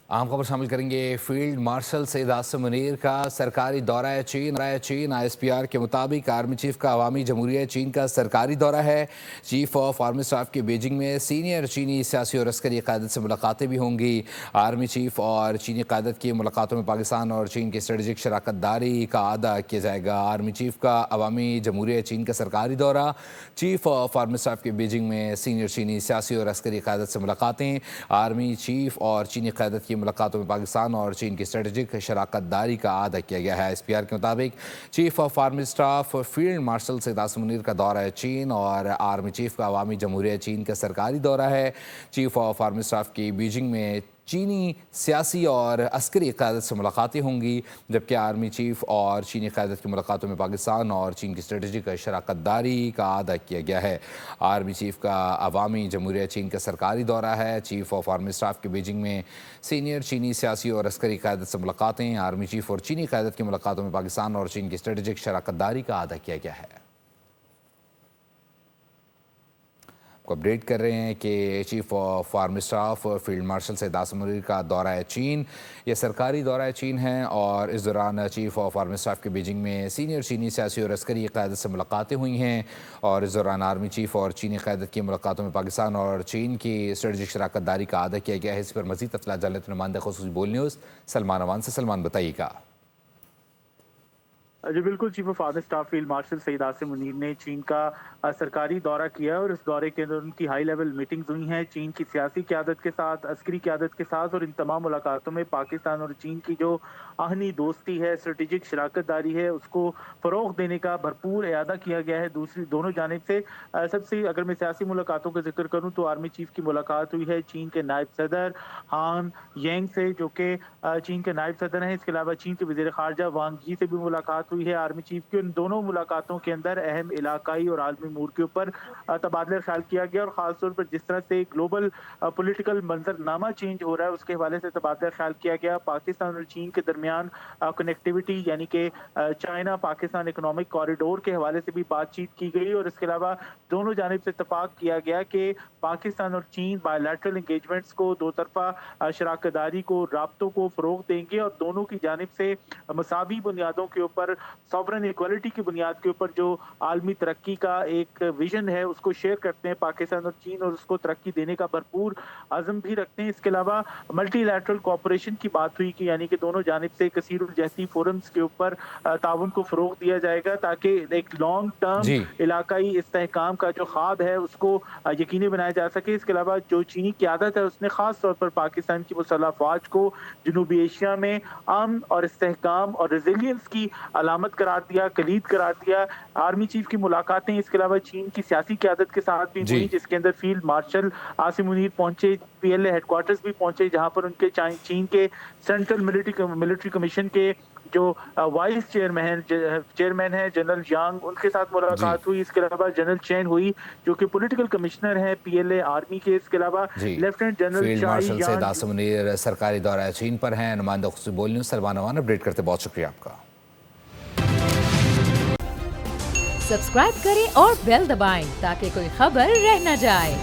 اہم خبر شامل کریں گے۔ فیلڈ مارشل سید عاصم منیر کا سرکاری دورہ چین۔ ISPR کے مطابق آرمی چیف کا عوامی جمہوریہ چین کا سرکاری دورہ ہے۔ چیف آف آرمی اسٹاف کے بیجنگ میں سینئر چینی سیاسی اور عسکری قیادت سے ملاقاتیں بھی ہوں گی۔ آرمی چیف اور چینی قیادت کی ملاقاتوں میں پاکستان اور چین کی اسٹریٹجک شراکت داری کا اعادہ کیا جائے گا۔ آرمی چیف کا عوامی جمہوریہ چین کا سرکاری دورہ، چیف آف آرمی اسٹاف کے بیجنگ میں سینئر چینی سیاسی اور عسکری قیادت سے ملاقاتیں۔ آرمی چیف اور چینی قیادت کی ملاقاتوں میں پاکستان اور چین کی اسٹریٹجک شراکت داری کا اعادہ کیا گیا ہے۔ ISPR کے مطابق chief of army staff field marshal Syed Asim Munir کا دورہ ہے چین اور آرمی چیف کا عوامی جمہوریہ چین کا سرکاری دورہ ہے۔ چیف آف آرمی اسٹاف کی بیجنگ میں چینی سیاسی اور عسکری قیادت سے ملاقاتیں ہوں گی، جبکہ آرمی چیف اور چینی قیادت کی ملاقاتوں میں پاکستان اور چین کی اسٹریٹجک شراکت داری کا اعادہ کیا گیا ہے۔ آرمی چیف کا عوامی جمہوریہ چین کا سرکاری دورہ ہے۔ چیف آف آرمی اسٹاف کے بیجنگ میں سینئر چینی سیاسی اور عسکری قیادت سے ملاقاتیں۔ آرمی چیف اور چینی قیادت کی ملاقاتوں میں پاکستان اور چین کی اسٹریٹجک شراکت داری کا اعادہ کیا گیا ہے۔ اپڈیٹ کر رہے ہیں کہ chief of army staff field marshal Syed Asim Munir کا دورہ چین، یہ سرکاری دورہ چین ہے اور اس دوران چیف آف آرمی اسٹاف کے بیجنگ میں سینئر چینی سیاسی اور عسکری قیادت سے ملاقاتیں ہوئی ہیں اور اس دوران آرمی چیف اور چینی قیادت کی ملاقاتوں میں پاکستان اور چین کی اسٹریٹجک شراکت داری کا اعادہ کیا گیا ہے۔ اس پر مزید تفصیلات جان لیتے ہیں نمائندہ خصوصی بول نیوز سلمان اوان سے۔ سلمان، بتائیے گا۔ جی بالکل، chief of army staff field marshal Syed Asim Munir نے چین کا سرکاری دورہ کیا اور اس دورے کے اندر ان کی ہائی لیول میٹنگز ہوئی ہیں چین کی سیاسی قیادت کے ساتھ، عسکری قیادت کے ساتھ، اور ان تمام ملاقاتوں میں پاکستان اور چین کی جو آہنی دوستی ہے، اسٹریٹجک شراکت داری ہے، اس کو فروغ دینے کا بھرپور اعادہ کیا گیا ہے دونوں جانب سے۔ سب سے اگر میں سیاسی ملاقاتوں کا ذکر کروں تو آرمی چیف کی ملاقات ہوئی ہے چین کے نائب صدر ہان ینگ سے، جو کہ چین کے نائب صدر ہیں۔ اس کے علاوہ چین کے وزیر خارجہ وانگ یی سے بھی ملاقات ہوئی ہے آرمی چیف کی۔ ان دونوں ملاقاتوں کے اندر اہم علاقائی اور عالمی امور کے اوپر تبادلہ خیال کیا گیا اور خاص طور پر جس طرح سے گلوبل پولیٹیکل منظرنامہ چینج ہو رہا ہے اس کے حوالے سے تبادلہ خیال کیا گیا۔ پاکستان اور چین کے درمیان کنیکٹیوٹی یعنی کہ چائنا پاکستان اکنامک کوریڈور کے حوالے سے بھی بات چیت کی گئی اور اس کے علاوہ دونوں جانب سے اتفاق کیا گیا کہ پاکستان اور چین بائی لیٹرل انگیجمنٹس کو، دو طرفہ شراکت داری کو، رابطوں کو فروغ دیں گے اور دونوں کی جانب سے مساوی بنیادوں کے اوپر، سوورن ایکوالٹی کی بنیاد کے اوپر جو عالمی ترقی کا ایک ویژن ہے اس کو شیئر کرتے ہیں پاکستان اور چین، اور اس کو ترقی دینے کا بھرپور عزم بھی رکھتے ہیں۔ اس کے علاوہ ملٹی لیٹرل کوآپریشن کی بات ہوئی کہ یعنی کہ دونوں جانب سے کثیر الجہتی فورمز کے اوپر تعاون کو فروغ دیا جائے گا تاکہ ایک لانگ ٹرم علاقائی استحکام کا جو خواب ہے اس کو یقینی بنایا جا سکے۔ اس کے علاوہ جو چینی قیادت ہے اس نے خاص طور پر پاکستان کی مسلح افواج کو جنوبی ایشیا میں امن اور استحکام اور ریزیلینس کی علامت قرار دیا، کلید قرار دیا۔ آرمی چیف کی ملاقاتیں اس کے علاوہ چین کی سیاسی قیادت کے ساتھ بھی ہوئی، جس کے اندر فیلڈ مارشل عاصم منیر پہنچے، PLA ہیڈ کوارٹرز بھی پہنچے جہاں پر ان کے چین کے سینٹرل ملٹری کمیشن کے جو وائس چیئرمین ہیں جنرل یانگ، ان کے ساتھ ملاقات ہوئی۔ اس کے علاوہ جنرل چین ہوئی جو کہ پولیٹیکل کمشنر ہیں PLA آرمی کے۔ اس کے علاوہ lieutenant general field marshal Syed Asim Munir سرکاری دورہ چین پر ہیں۔ نمائندہ خصوصی بول نیوز سلمان اوان اپڈیٹ کرتے، بہت شکریہ آپ کا۔ سبسکرائب کریں اور بیل دبائیں تاکہ کوئی خبر رہ نہ جائے۔